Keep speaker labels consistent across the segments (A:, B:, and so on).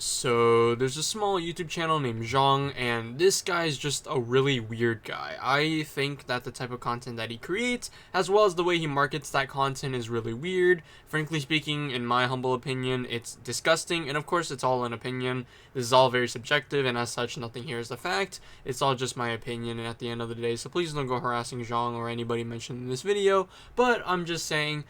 A: So there's a small YouTube channel named Zhong, and this guy is just a really weird guy. I think that the type of content that he creates, as well as the way he markets that content, is really weird. Frankly speaking, in my humble opinion, it's disgusting, and of course it's all an opinion. This is all very subjective, and as such, nothing here is a fact. It's all just my opinion, and at the end of the day, so please don't go harassing Zhong or anybody mentioned in this video, but I'm just saying,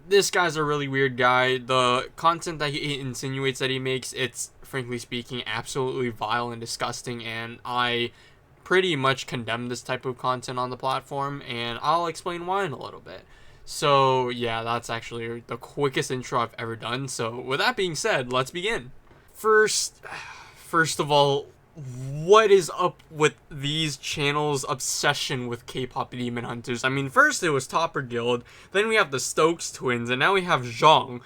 A: this guy's a really weird guy. The content that he insinuates that he makes, it's, frankly speaking, absolutely vile and disgusting, and I pretty much condemn this type of content on the platform, and I'll explain why in a little bit. So yeah, that's actually the quickest intro I've ever done. So with that being said, let's begin. First of all, what is up with these channels' obsession with K-pop demon hunters? I mean, first it was Topper Guild, then we have the Stokes twins, and now we have Zhong.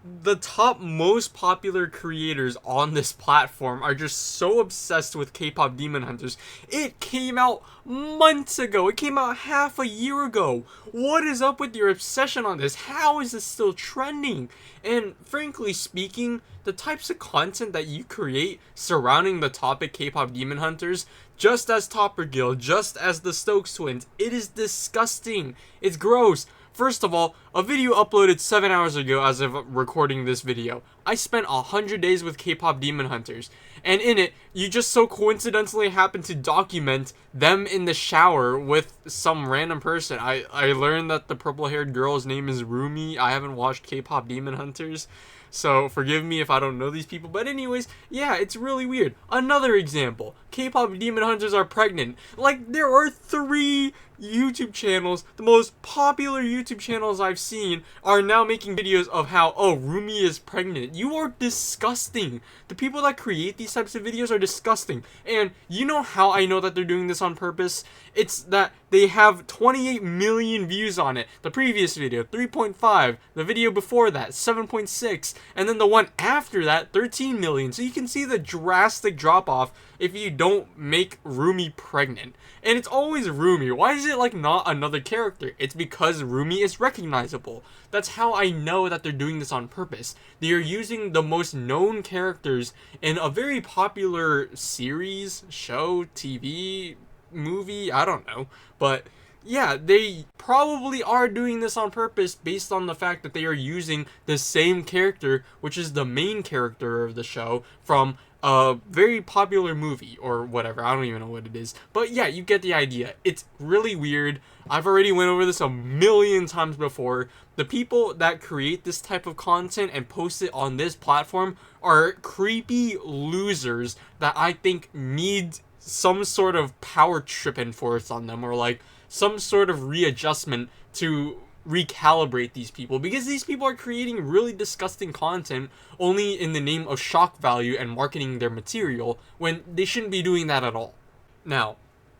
A: The top most popular creators on this platform are just so obsessed with K-pop demon hunters. It came out months ago. It came out half a year ago. What is up with your obsession on this? How is this still trending? And frankly speaking, the types of content that you create surrounding the topic K-pop demon hunters, just as Topper Guild, just as the Stokes twins, it is disgusting. It's gross. First of all, a video uploaded 7 hours ago as of recording this video. I spent 100 days with K-pop demon hunters, and in it, you just so coincidentally happen to document them in the shower with some random person. I learned that the purple-haired girl's name is Rumi. I haven't watched K-pop demon hunters, so forgive me if I don't know these people. But anyways, yeah, it's really weird. Another example, K-pop demon hunters are pregnant. Like, there are 3 YouTube channels, the most popular YouTube channels I've seen, are now making videos of how, oh, Rumi is pregnant. You are disgusting. The people that create these types of videos are disgusting. And you know how I know that they're doing this on purpose? It's that they have 28 million views on it. The previous video, 3.5. The video before that, 7.6. And then the one after that, 13 million. So you can see the drastic drop off if you don't make Rumi pregnant. And it's always Rumi. Why is it like not another character? It's because Rumi is recognizable. That's how I know that they're doing this on purpose. They are using the most known characters in a very popular series, show, TV, movie, I don't know. But yeah, they probably are doing this on purpose based on the fact that they are using the same character, which is the main character of the show, from a very popular movie or whatever. I don't even know what it is. But yeah, you get the idea. It's really weird. I've already went over this a million times before. The people that create this type of content and post it on this platform are creepy losers that I think need some sort of power trip enforced on them, or like some sort of readjustment to recalibrate these people, because these people are creating really disgusting content only in the name of shock value and marketing their material when they shouldn't be doing that at all. Now,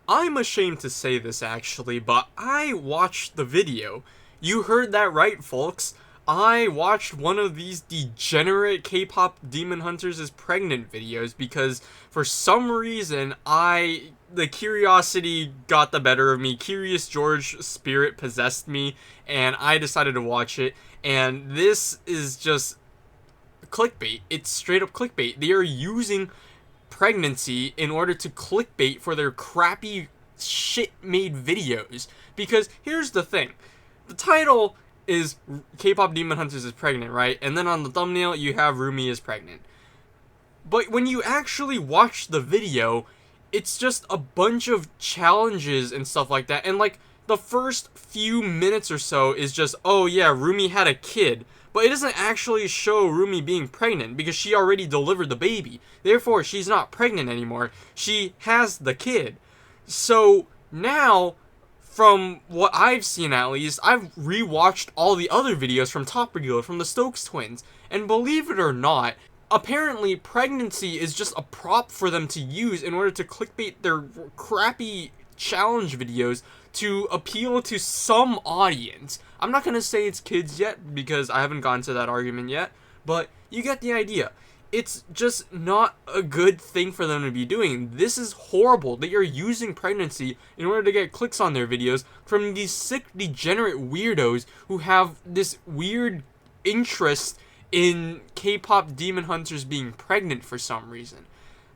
A: I'm ashamed to say this actually, but I watched the video. You heard that right, folks. I watched one of these degenerate K-pop demon hunters is pregnant videos because for some reason the curiosity got the better of me. Curious George spirit possessed me, and I decided to watch it. And this is just clickbait. It's straight up clickbait. They are using pregnancy in order to clickbait for their crappy shit-made videos. Because here's the thing. The title is K-pop demon hunters is pregnant, right? And then on the thumbnail, you have Rumi is pregnant. But when you actually watch the video, it's just a bunch of challenges and stuff like that. And like the first few minutes or so is just, oh yeah, Rumi had a kid. But it doesn't actually show Rumi being pregnant because she already delivered the baby. Therefore, she's not pregnant anymore. She has the kid. So now, from what I've seen at least, I've rewatched all the other videos from Topper Guild, from the Stokes twins. And believe it or not, apparently pregnancy is just a prop for them to use in order to clickbait their crappy challenge videos to appeal to some audience. I'm not going to say it's kids yet because I haven't gotten to that argument yet, but you get the idea. It's just not a good thing for them to be doing. This is horrible. They are using pregnancy in order to get clicks on their videos from these sick, degenerate weirdos who have this weird interest in K-pop demon hunters being pregnant for some reason.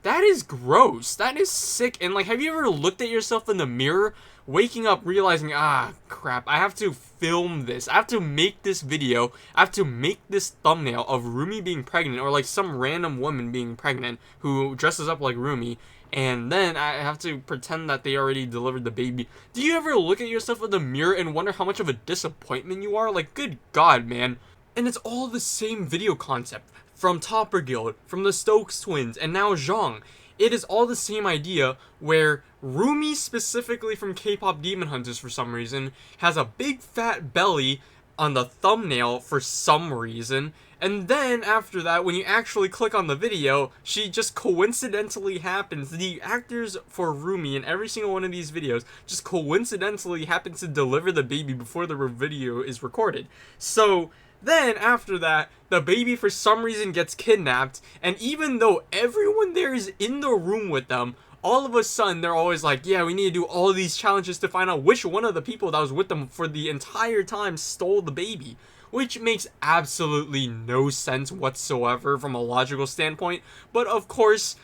A: That is gross. That is sick. And like, have you ever looked at yourself in the mirror, waking up realizing, ah, crap, I have to film this. I have to make this video. I have to make this thumbnail of Rumi being pregnant, or like some random woman being pregnant who dresses up like Rumi. And then I have to pretend that they already delivered the baby. Do you ever look at yourself in the mirror and wonder how much of a disappointment you are? Like, good God, man. And it's all the same video concept. From Topper Guild, from the Stokes twins, and now Zhong. It is all the same idea where Rumi, specifically from K-pop Demon Hunters for some reason, has a big fat belly on the thumbnail for some reason. And then after that, when you actually click on the video, she just coincidentally happens. The actors for Rumi in every single one of these videos just coincidentally happen to deliver the baby before the video is recorded. So then, after that, the baby for some reason gets kidnapped, and even though everyone there is in the room with them, all of a sudden they're always like, yeah, we need to do all these challenges to find out which one of the people that was with them for the entire time stole the baby. Which makes absolutely no sense whatsoever from a logical standpoint. But of course,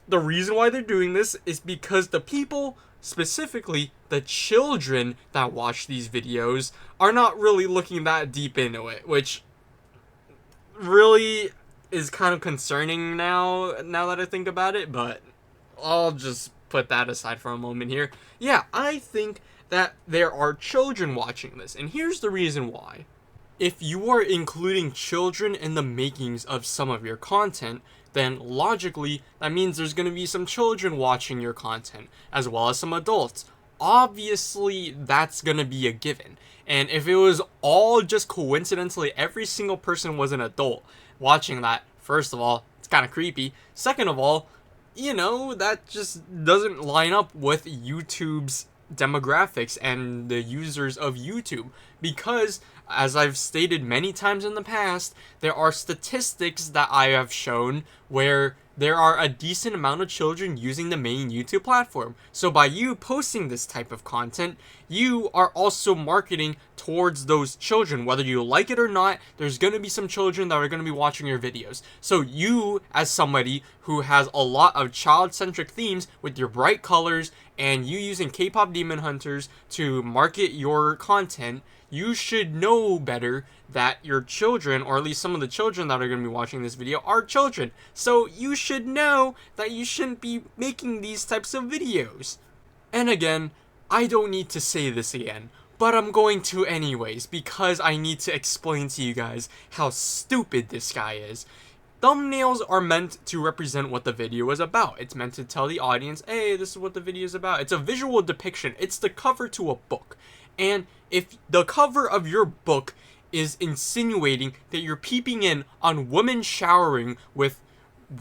A: the reason why they're doing this is because the people, specifically the children that watch these videos, are not really looking that deep into it, which really is kind of concerning now that I think about it, but I'll just put that aside for a moment here. Yeah, I think that there are children watching this, and here's the reason why. If you are including children in the makings of some of your content, then logically, that means there's going to be some children watching your content, as well as some adults. Obviously, that's going to be a given. And if it was all just coincidentally, every single person was an adult watching that, first of all, it's kind of creepy. Second of all, you know, that just doesn't line up with YouTube's demographics and the users of YouTube, because as I've stated many times in the past, there are statistics that I have shown where there are a decent amount of children using the main YouTube platform. So by you posting this type of content, you are also marketing towards those children. Whether you like it or not, there's going to be some children that are going to be watching your videos. So you, as somebody who has a lot of child-centric themes with your bright colors and you using K-pop Demon Hunters to market your content, you should know better that your children, or at least some of the children that are going to be watching this video, are children. So you should know that you shouldn't be making these types of videos. And again, I don't need to say this again, but I'm going to anyways, because I need to explain to you guys how stupid this guy is. Thumbnails are meant to represent what the video is about. It's meant to tell the audience, hey, this is what the video is about. It's a visual depiction. It's the cover to a book. And if the cover of your book is insinuating that you're peeping in on women showering with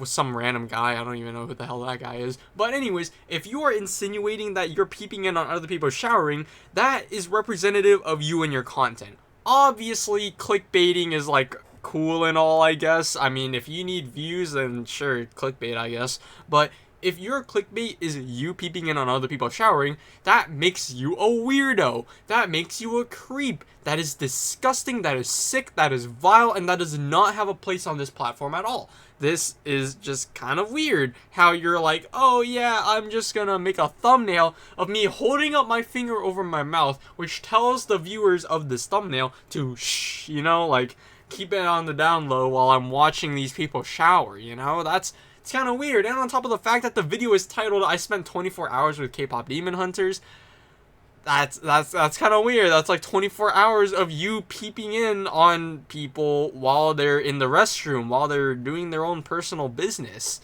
A: some random guy, I don't even know who the hell that guy is, but anyways, if you are insinuating that you're peeping in on other people showering, that is representative of you and your content. Obviously, clickbaiting is like cool and all, I guess. I mean, if you need views, then sure, clickbait, I guess. But if your clickbait is you peeping in on other people showering, that makes you a weirdo. That makes you a creep. That is disgusting, that is sick, that is vile, and that does not have a place on this platform at all. This is just kind of weird, how you're like, oh yeah, I'm just gonna make a thumbnail of me holding up my finger over my mouth, which tells the viewers of this thumbnail to shh, you know, like, keep it on the down low while I'm watching these people shower, you know? It's kind of weird. And on top of the fact that the video is titled, I spent 24 hours with K-pop Demon Hunters, that's kind of weird. That's like 24 hours of you peeping in on people while they're in the restroom, while they're doing their own personal business.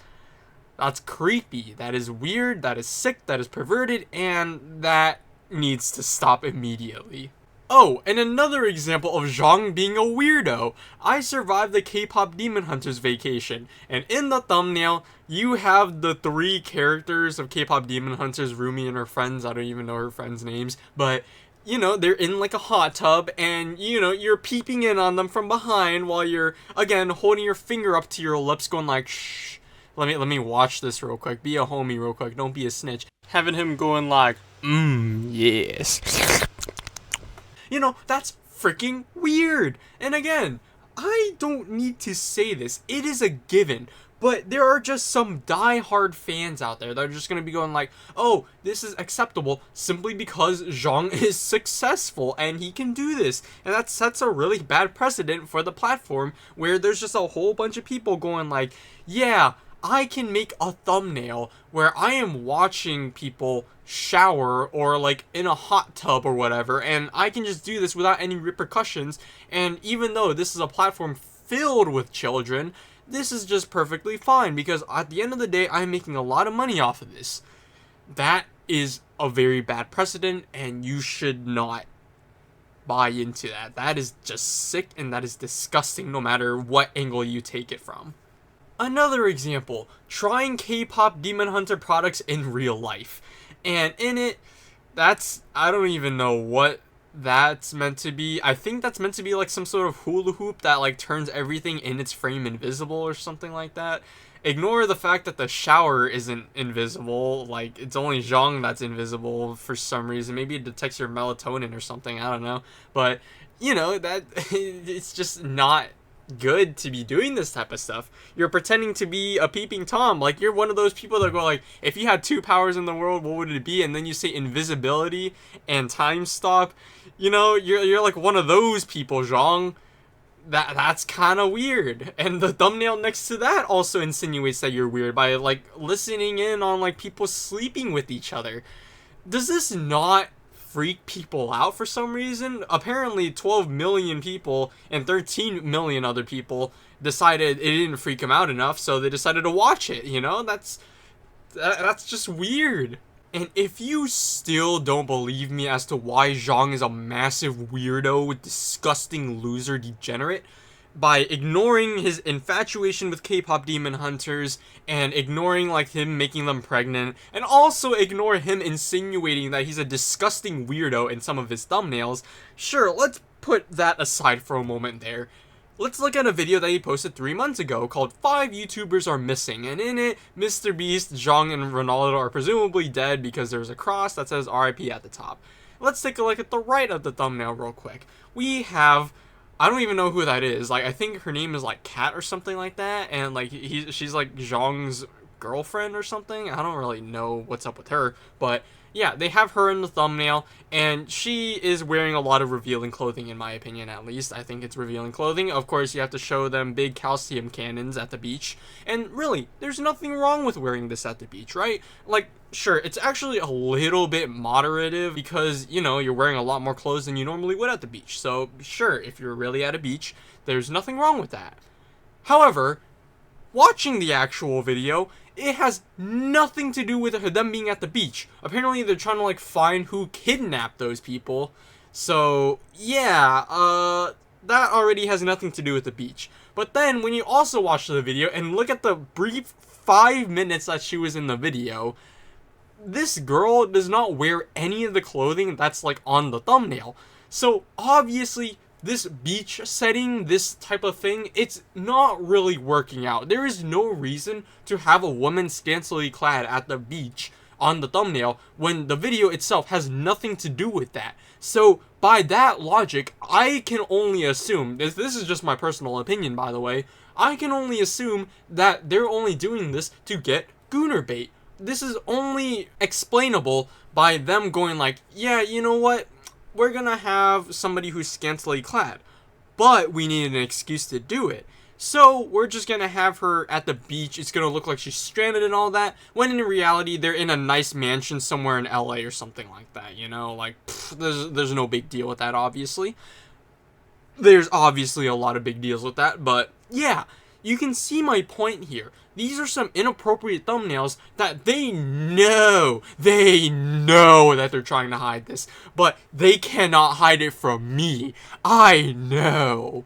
A: That's creepy. That is weird. That is sick. That is perverted. And that needs to stop immediately. Oh, and another example of Zhong being a weirdo. I survived the K-pop Demon Hunters vacation, and in the thumbnail, you have the 3 characters of K-pop Demon Hunters, Rumi and her friends. I don't even know her friends' names, but you know, they're in like a hot tub, and you know, you're peeping in on them from behind while you're, again, holding your finger up to your lips going like, shh, let me watch this real quick. Be a homie real quick, don't be a snitch. Having him going like, yes. You know, that's freaking weird. And again, I don't need to say this. It is a given. But there are just some die-hard fans out there that are just going to be going like, oh, this is acceptable simply because Zhong is successful and he can do this. And that sets a really bad precedent for the platform where there's just a whole bunch of people going like, yeah, I can make a thumbnail where I am watching people shower or like in a hot tub or whatever, and I can just do this without any repercussions. And even though this is a platform filled with children, this is just perfectly fine because at the end of the day, I'm making a lot of money off of this. That is a very bad precedent, and you should not buy into that. That is just sick, and that is disgusting no matter what angle you take it from. Another example, trying K-pop Demon Hunter products in real life. And in it, I don't even know what that's meant to be. I think that's meant to be like some sort of hula hoop that like turns everything in its frame invisible or something like that. Ignore the fact that the shower isn't invisible. Like, it's only Zhong that's invisible for some reason. Maybe it detects your melatonin or something, I don't know. But, you know, that it's just not good to be doing this type of stuff. You're pretending to be a peeping Tom. Like, you're one of those people that go like, if you had 2 powers in the world, what would it be? And then you say invisibility and time stop. You know, you're like one of those people, Zhong. That's kind of weird. And the thumbnail next to that also insinuates that you're weird by like listening in on like people sleeping with each other. Does this not freak people out for some reason? Apparently 12 million people and 13 million other people decided it didn't freak them out enough, so they decided to watch it, you know? That's just weird. And if you still don't believe me as to why Zhong is a massive weirdo, disgusting loser degenerate, by ignoring his infatuation with K-pop Demon Hunters, and ignoring like him making them pregnant, and also ignore him insinuating that he's a disgusting weirdo in some of his thumbnails, sure, let's put that aside for a moment there. Let's look at a video that he posted 3 months ago called 5 YouTubers Are Missing, and in it, Mr. Beast, Zhong, and Ronaldo are presumably dead because there's a cross that says RIP at the top. Let's take a look at the right of the thumbnail real quick. We have, I don't even know who that is, like, I think her name is like Kat or something like that, and like, she's like Zhong's girlfriend or something. I don't really know what's up with her, but yeah, they have her in the thumbnail, and she is wearing a lot of revealing clothing, in my opinion, at least. I think it's revealing clothing. Of course, you have to show them big calcium cannons at the beach, and really, there's nothing wrong with wearing this at the beach, right? Like, sure, it's actually a little bit moderative because, you know, you're wearing a lot more clothes than you normally would at the beach, so sure, if you're really at a beach, there's nothing wrong with that. However, watching the actual video, it has nothing to do with them being at the beach. Apparently, they're trying to, like, find who kidnapped those people. So, yeah, that already has nothing to do with the beach. But then, when you also watch the video and look at the brief 5 minutes that she was in the video, this girl does not wear any of the clothing that's, like, on the thumbnail. So, obviously, this beach setting, this type of thing, it's not really working out. There is no reason to have a woman scantily clad at the beach on the thumbnail when the video itself has nothing to do with that. So by that logic, I can only assume, this is just my personal opinion by the way, I can only assume that they're only doing this to get gooner bait. This is only explainable by them going like, yeah, you know what? We're gonna have somebody who's scantily clad, but we need an excuse to do it. So we're just gonna have her at the beach. It's gonna look like she's stranded and all that, when in reality they're in a nice mansion somewhere in LA or something like that, you know? Like, there's no big deal with that, obviously. There's obviously a lot of big deals with that, but yeah, you can see my point here. These are some inappropriate thumbnails that they know that they're trying to hide this, but they cannot hide it from me. I know.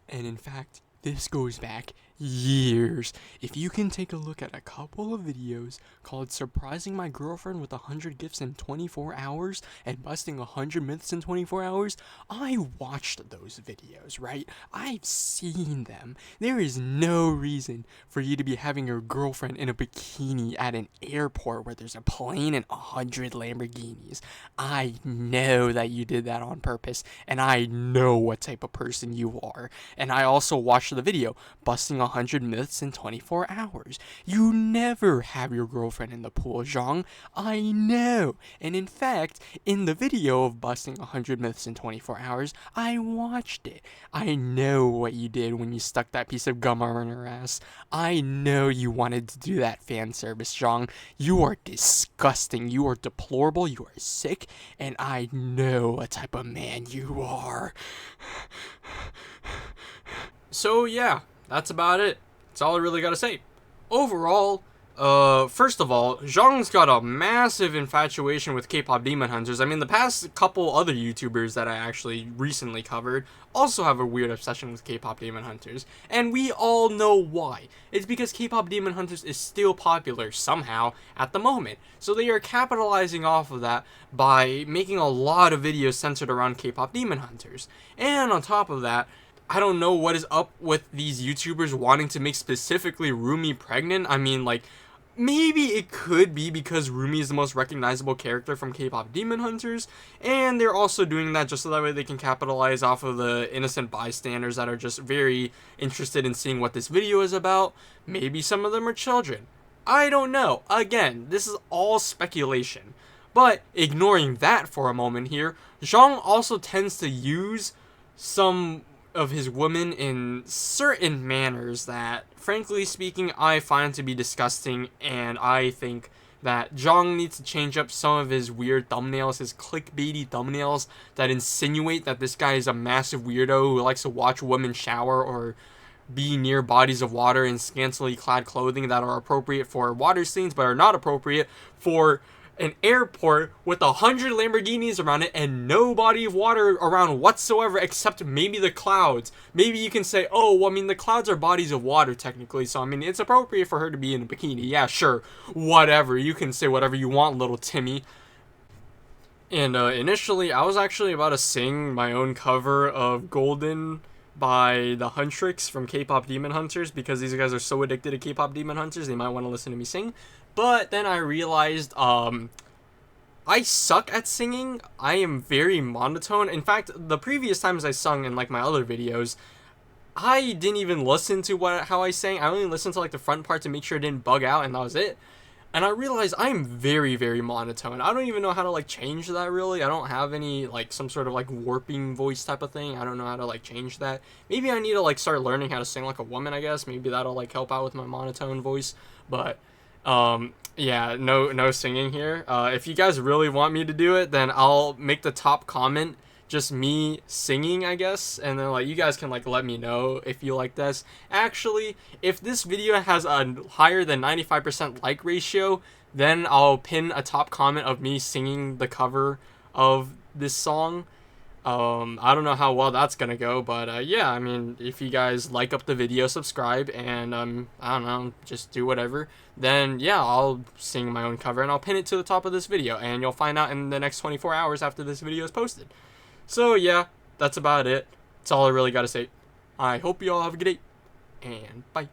A: And in fact, this goes back years. If you can take a look at a couple of videos called Surprising My Girlfriend with 100 Gifts in 24 Hours and Busting 100 Myths in 24 Hours, I watched those videos, right? I've seen them. There is no reason for you to be having your girlfriend in a bikini at an airport where there's a plane and 100 Lamborghinis. I know that you did that on purpose, and I know what type of person you are. And I also watched the video, Busting 100 Myths in 24 Hours. You never have your girlfriend in the pool, Zhong. I know. And in fact, in the video of Busting 100 Myths in 24 Hours, I watched it. I know what you did when you stuck that piece of gum on her ass. I know you wanted to do that fan service, Zhong. You are disgusting. You are deplorable. You are sick. And I know what type of man you are. So yeah, that's about it. That's all I really gotta say. Overall, first of all, Zhong's got a massive infatuation with K-pop demon hunters. I mean, the past couple other YouTubers that I actually recently covered also have a weird obsession with K-pop demon hunters, and we all know why. It's because K-pop demon hunters is still popular somehow at the moment. So they are capitalizing off of that by making a lot of videos centered around K-pop demon hunters. And on top of that, I don't know what is up with these YouTubers wanting to make specifically Rumi pregnant. I mean, like, maybe it could be because Rumi is the most recognizable character from K-pop demon hunters, and they're also doing that just so that way they can capitalize off of the innocent bystanders that are just very interested in seeing what this video is about. Maybe some of them are children. I don't know. Again, this is all speculation. But ignoring that for a moment here, Zhong also tends to use some of his women in certain manners that, frankly speaking, I find to be disgusting, and I think that Zhong needs to change up some of his weird thumbnails, his clickbaity thumbnails that insinuate that this guy is a massive weirdo who likes to watch women shower or be near bodies of water in scantily clad clothing that are appropriate for water scenes but are not appropriate for an airport with 100 Lamborghinis around it and no body of water around whatsoever except maybe the clouds. Maybe you can say, oh, well, I mean, the clouds are bodies of water technically, so I mean, it's appropriate for her to be in a bikini. Yeah, sure, whatever. You can say whatever you want, little Timmy. And initially, I was actually about to sing my own cover of Golden by the Huntrix from K-pop Demon Hunters, because these guys are so addicted to K-pop Demon Hunters, they might want to listen to me sing. But then I realized, I suck at singing. I am very monotone. In fact, the previous times I sung in, like, my other videos, I didn't even listen to how I sang. I only listened to, like, the front part to make sure it didn't bug out, and that was it. And I realized I'm very, very monotone. I don't even know how to, like, change that, really. I don't have any, like, some sort of, like, warping voice type of thing. I don't know how to, like, change that. Maybe I need to, like, start learning how to sing like a woman, I guess. Maybe that'll, like, help out with my monotone voice. But yeah, no singing here. If you guys really want me to do it, then I'll make the top comment just me singing, I guess, and then, like, you guys can, like, let me know if you like this. Actually, if this video has a higher than 95% like ratio, then I'll pin a top comment of me singing the cover of this song. I don't know how well that's gonna go, but yeah, I mean, if you guys like up the video, subscribe, and I don't know, just do whatever, then yeah, I'll sing my own cover and I'll pin it to the top of this video, and you'll find out in the next 24 hours after this video is posted. So yeah, that's about it. That's all I really gotta say. I hope you all have a good day, and bye.